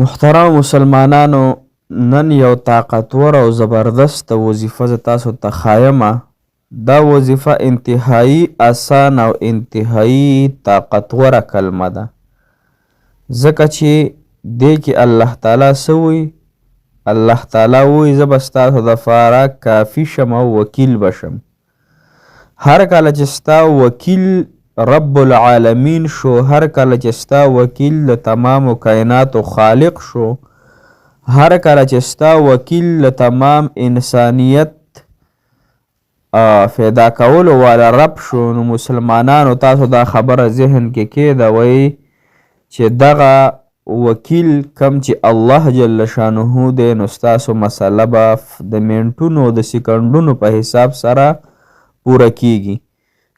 محترم مسلمانانو، نن یو طاقتور او زبردست وظیفه زه تاسو ته ښایمه. دا وظیفه انتهایی آسان او انتهایی طاقتوره کلمه ده، ځکه چې دې کې الله تعالی څه وایي؟ الله تعالی وایي زه به ستاسو دپاره کافي شم او وکیل به شم. هر کله چې ستا وکیل رب العالمین شو، هر کله چې ستا وکیل د تمامو کائناتو خالق شو، هر کله چې ستا وکیل د تمام انسانیت پیدا کولو والا رب شو، نو مسلمانانو تاسو دا خبره ذهن کې کېږدئ چې دغه وکیل کم چې الله جل شانه دی، نو ستاسو مسله به د منټونو د سکندونو په حساب سره پوره کیږي.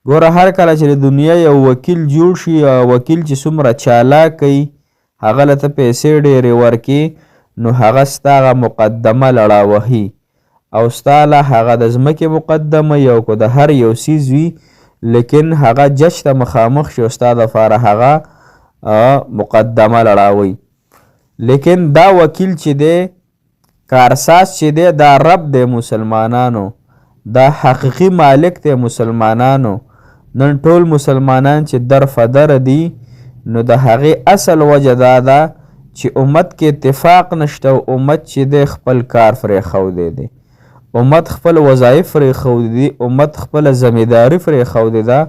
ګوره، هر کله چې د دنیا یو وکیل جوړ شي، وکیل چې څومره چالاک وي، هغه له ته پیسې ډېرې ورکړي، نو هغه ستا هغه مقدمه لړاوهي او ستا له هغه د ځمکې مقدمه یو که د هر یو څیز وي، لیکن هغه جج ته مخامخ شي او ستا دپاره هغه مقدمه لړاوي. لیکن دا وکیل چې دی، کارساز چې دی، دا رب دی مسلمانانو، دا حقیقي مالک دی مسلمانانو. نن ټول مسلمانان چې در فدر دي، نو د هغې اصل وجه دا ده چې امت کې اتفاق نشته او امت چې دی خپل کار پرېښودی دی، امت خپل وظایف پرېښودي دي، امت خپله ذمېداري پرېښودې ده.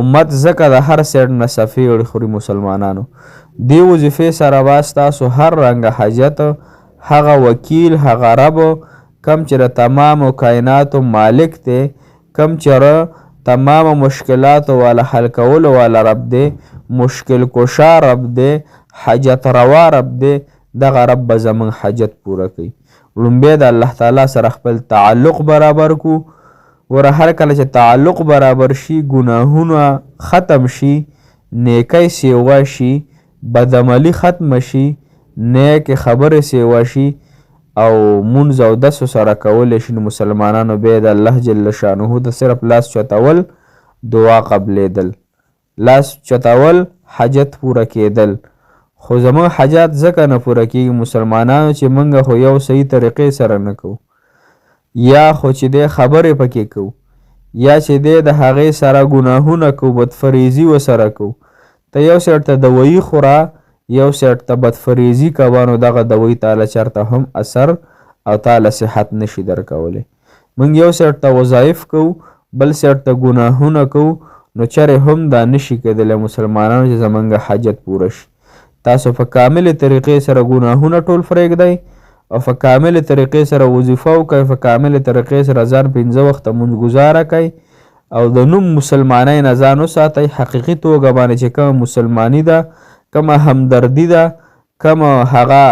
امت ځکه د هر سایډ نه صفې خوري مسلمانانو. دې وظیفې سره به ستاسو هر رنګه حاجت هغه وکیل، هغه رب کم چې د تمامو کائناتو مالک دی، کم چې تمامو مشکلاتو والا حل کولو والا رب دی، مشکل کشا رب دی، حاجت روا رب دی، دغه رب به زموږ حاجت پوره کوي. لومبی د الله تعالی سره خپل تعلق برابر کو. ګوره، هر کله چې تعلق برابر شي، ګناهونه ختم شي، نیکی سیوا شي، بدعملي ختم شي، نیک خبرې سیوا شي او مونځ او دسو سره کولی شي، نو مسلمانانو بیا د الله جل شانه د صرف لاس چتول دعا قبلیدل، لاس چتول حاجت پوره کېدل. خو زموږ حاجات ځکه نه پوره کېږي مسلمانانو چې موږ خو یو صحیح طریقې سره نه کوو، یا خو چې دی خبرې پکې کوو، یا چې دی د هغې سره ګناهونه کوو، بدفریضي ورسره کوو. ته یو سایډ ته دوایي خوره، یو سایډ ته بدفریضي کوه، نو دغه دوایي تاله چېرته هم اثر او تاله صحت نشي درکولی. موږ یو سایډ ته وظایف کوو، بل سایډ ته ګناهونه کوو، نو چرې هم دا نشي کېدلی مسلمانانو چې زموږ حاجت پوره شي. تاسو په کاملې طریقې سره ګناهونه ټول پرېږدئ او په کاملې طریقې سره وظیفه وکړئ، په کاملې طریقې سره ځان 5 وخته مونځ ګزاره کوئ او د نوم مسلمانۍ نه ځان وساتئ. حقیقي توګه باندې چې کومه مسلماني ده، کومه همدردي ده، کومه هغه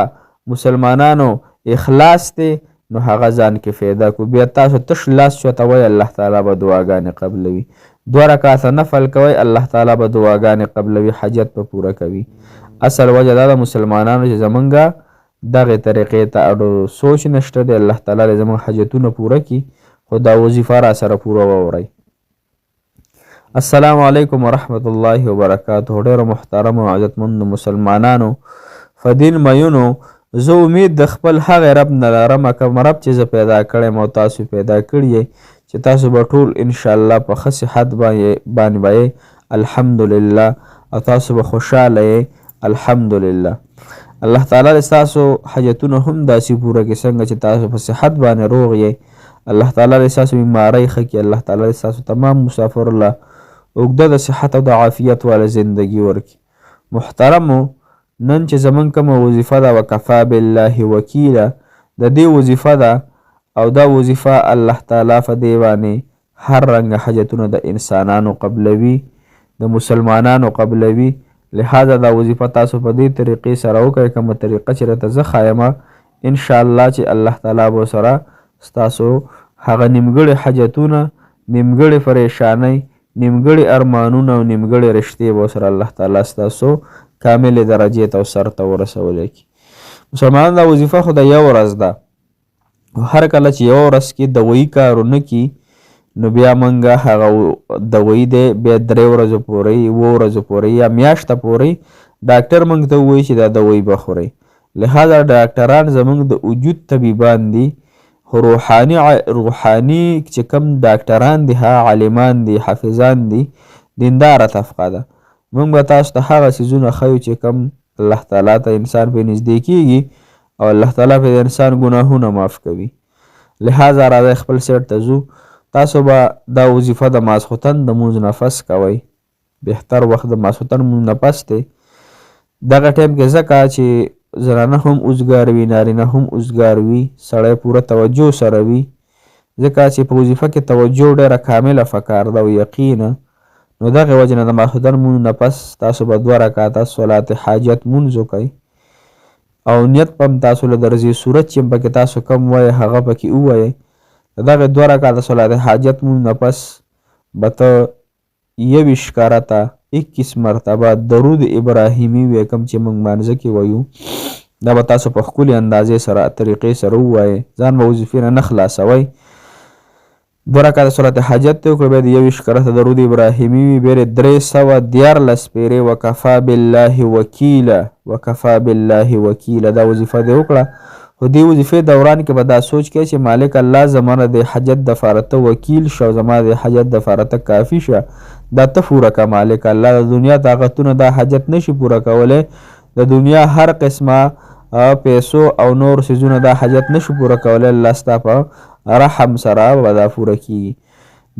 مسلمانانو اخلاص دی، نو هغه ځان کې پیدا کو. بیا تاسو تش لاس چوتوئ، الله تعالی به دعاګانې قبلوي. 2 رکعاته نفل کوئ، الله تعالی به دعاګانې قبلوي، حاجت به پوره کوي. اصل وجه دا د مسلمانانو چې زمونږ دغې طریقې ته اډو سوچ نشته دی. الله تعالی دې زموږ حاجتونه پوره کړي، خو دا وظیفه را سره پوره واورئ. السلام علیکم ورحمت الله وبرکاته. ډېرو محترم او عزتمندو مسلمانانو، فدین میونو، زه امید د خپل هغې رب نه لرمه، کوم رب چې زه پیدا کړی او تاسو پیدا کړي چې تاسو به ټول انشاءالله په ښه صحت باندې به الحمدلله او تاسو به خوشحاله یې الحمدلله. الله تعالی ستاسو حاجتونه هم داسې پوره کړي څنګه چې تاسو په صحت باندې روغ یې. الله تعالی ستاسو بیمارۍ ښه کړي. الله تعالی ستاسو تمام مسافر له اوږده د صحت او د عافیت والا زندگی ورکړي. محترمو، نن چې زموږ کومه وظیفه ده، وکفا بالله وکیله، د دې وظیفه ده او دا وظیفه الله تعالی په دې باندې هر رنګه حاجتونه د انسانانو قبلوي، د مسلمانانو قبلوي. لہذا دا وظیفه تاسو په دې طریقې سره وکړئ، کومه طریقه چې راته زه ښایمه، انشاءالله چې الله تعالی به سره ستاسو هغه نیمګړې حاجتونه، نیمګړې پریشانۍ، نیمګړې ارمانونه او نیمګړې رشتې به سره الله تعالی ستاسو کاملې درجې ته او سر ته ورسولی کړي. مسلمانان دا وظیفه خو د یو ورځ ده، هر کله چې یو ورځ کې دوایي کارونه کړي، نو بیا منګه هغه دوایي دی بیا 3 ورځو پورې، 7 ورځو پورې یا میاشته پورې ډاکټر موږ ته ووایي چې دا دوایي به خورئ. لهذا ډاکټران زموږ د وجود طبیبان دي، خو روحاني چې کوم ډاکټران دي هغه عالمان دي، حافظان دي، دینداره طبقه ده. موږ به تاسو ته هغه څیزونه ښیو چې کوم الله تعالی ته انسان پرې نږدې کیږي او الله تعالی پرې د انسان ګناهونه معاف کوي. لهذا راځئ خپل سیټ ته ځو. تاسو به دا وظیفه د ماسخوتن د لمونځ نه پس کوئ. بهتر وخت د ماسخوتن لمونځ نه پس دی. دغه ټایم کې ځکه چې زنانه هم اوزګار وي، نارینه هم اوزګار وي، سړی پوره توجه سره وي، ځکه چې په وظیفه کې توجه ډېره کامله پکار ده او یقینه. نو دغې وجې نه د ماسخوتن لمونځ نه پس تاسو به 2 رکعاته صلات حاجت لمونځ وکئ او نیت به هم تاسو له درځي صورت چې پکې تاسو کم وایئ هغه پکې ووایئ. د دغې 2 رکعاته صلات حاجت لمونځ نه پس به ته 21 کرته 21 مرتبه درود ابراهیمي وایې، کوم چې موږ مانځه کې وایو. دا به تاسو په ښکلې اندازې سره طریقې سره ووایئ، ځان به وظیفې نه خلاصوئ. 2 رکعاته صلات حاجت ته وکړئ، بیا د 21 کرته درود ابراهیمي وي، بیا 314 پیرې وکفا بالله وکیله، وکفا بالله وکیله دا وظیفه دې وکړه. خو دې وظیفې دوران کې به دا سوچ کوئ چې مالک الله زما نه د حاجت دپاره ته وکیل شه او زما د حاجت دپاره ته کافي شه. دا ته پوره که مالک الله. د دنیا طاقتونه دا حاجت نشي پوره کولی، د دنیا هر قسمه پیسو او نور څیزونه دا حاجت نشي پوره کولی. الله ستا په رحم سره به دا پوره کیږي.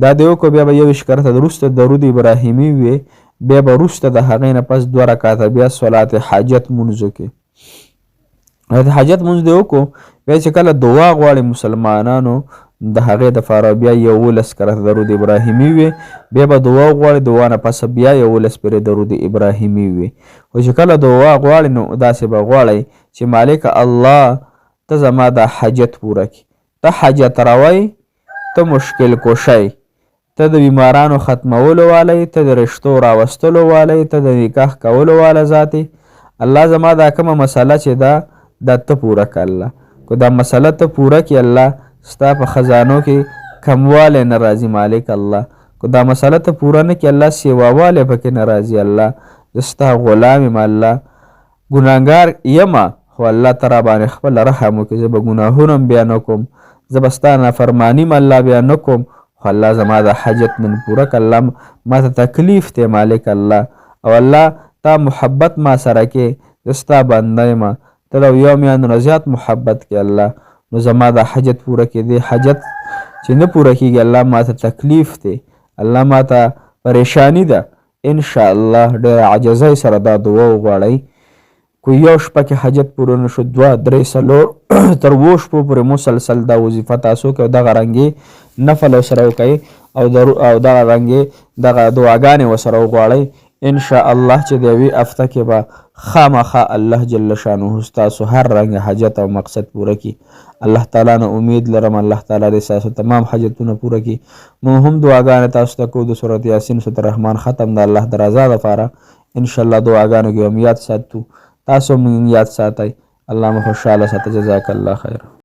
دا دې وکړو، بیا به 21 کرته وروسته درود ابراهیمي وي، بیا به وروسته د هغې نه پس 2 رکعاته بیا صلات حاجت لمونځ وکړي. د حاجت لمونځ دې وکړو، بیا چې کله دعا غواړي مسلمانانو د هغې دپاره بیا 11 کرته درود ابراهیمي وي، بیا به دعا غواړي، دعا نه پس بیا 11 پیرې درود ابراهیمي وي. خو چې کله دعا غواړي نو داسې به غواړئ چې مالک الله ته زما دا حاجت پوره کړي. ته حاجت روی، ته مشکل کشی، ته د بیمارانو ختمولو والی، ته د رشتو راوستلو والی، ته د نکاح کولو والا ذاتې. الله زما دا کومه مسله چې دا ته پوره که الله. که دا مسله ته پوره کړي الله، ستا په خزانو کې کموالی نه راځي مالک الله. که دا مسله ته پوره نه کړي الله، سیواوالی پکې نه راځي الله. زه ستا غلام یم الله، ګناهګار یمه، خو الله ته راباندې خپل رحم وکړي. زه به ګناهونه هم بیا نه کوم، زه به ستا نافرماني م الله بیا نه کوم، خو الله زما د حاجت نن پوره که الله. ما ته تکلیف دی مالک الله، او الله تا محبت ما سره کې، زه ستا بنده یم، ته له یو میانو نه زیات محبت کې الله. نو زما د حاجت پوره کې دی. حاجت چې نه پوره کېږي الله، ما ته تکلیف دی الله، ما ته پریشانی ده. انشاءالله ډېره عاجزۍ سره دا دعا وغواړئ. کو یو شپه کې حاجت پوره نه شو، 2 3 4 تر 7 شپو پورې مسلسل دا وظیفه تاسو کوئ، دغه رنګې نفل ورسره وکئ او دغه رنګې دغه دعاګانې ورسره وغواړئ. انشاءالله چې د یوې هفته کې به خامخا الله جل شانه ستاسو هر رنګ حاجت او مقصد پوره کړي. الله تعالی نه امید لرم الله تعالی دې ستاسو تمام حاجتونه پوره کړي. موږ هم دعاګانې تاسو ته کوو د سورت یاسین، سورت رحمان ختم د الله د رضا لپاره. انشاءالله دعاګانو کې هم یاد ساتو، تاسو هم یاد ساتئ. الله مو خوشحاله ساته. جزاک الله خیر.